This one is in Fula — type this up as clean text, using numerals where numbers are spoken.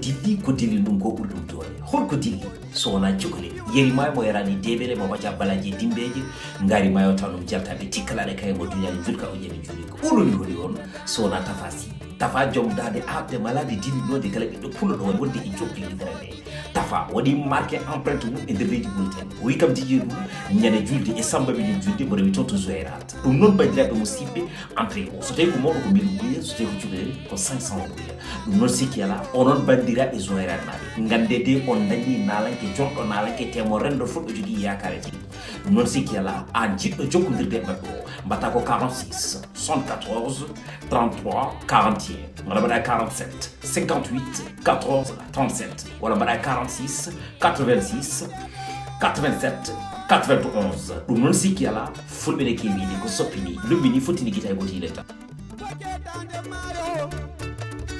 dilli ɗum ko ɓuri ɗum dole holko dilli so wona cukalel yerimayo mo yarani deɓere mo waja balaji dimbeji ngarimayo taw ɗum jaltaɓe tikkalaɗe kaye mo duniyaji julka o ƴeɓe juuli ko ɓuroni holi on so wona tafasi tafa joom dade abde malade dilli ɗode kala ɓiɗɗo pulo ɗo wonde e jokkididere nde tafa waɗi marqué empreinte mum e nder leydi ɓurten o wi kam jiji ɗum ñande julde e samba ɓiɗin julde mo rewi toon to joyrat ɗum noon bandiraɓe musidɓe entré o so tawi ko mawɗo ko 1000 ɓuuya so tawi ko cukalel ko 500 ɓuuya ɗum noon sikki ala onon bandiraɓe joyrat maɓe gandede on dañi nalanke jonɗo nalanke temo rendo fuɗɗo jogui yakare ti ɗum noon sikki ala an jiɗɗo jokkodirde mabɓe o mbatta ko 46 74 33 41 wala mbaɗa 47 58 14 37 wala mbaɗa 46 86 87 91 ɗum noon sikki ala fulɓe ne kewide ko soppini lumbini fottini guita e gotile tan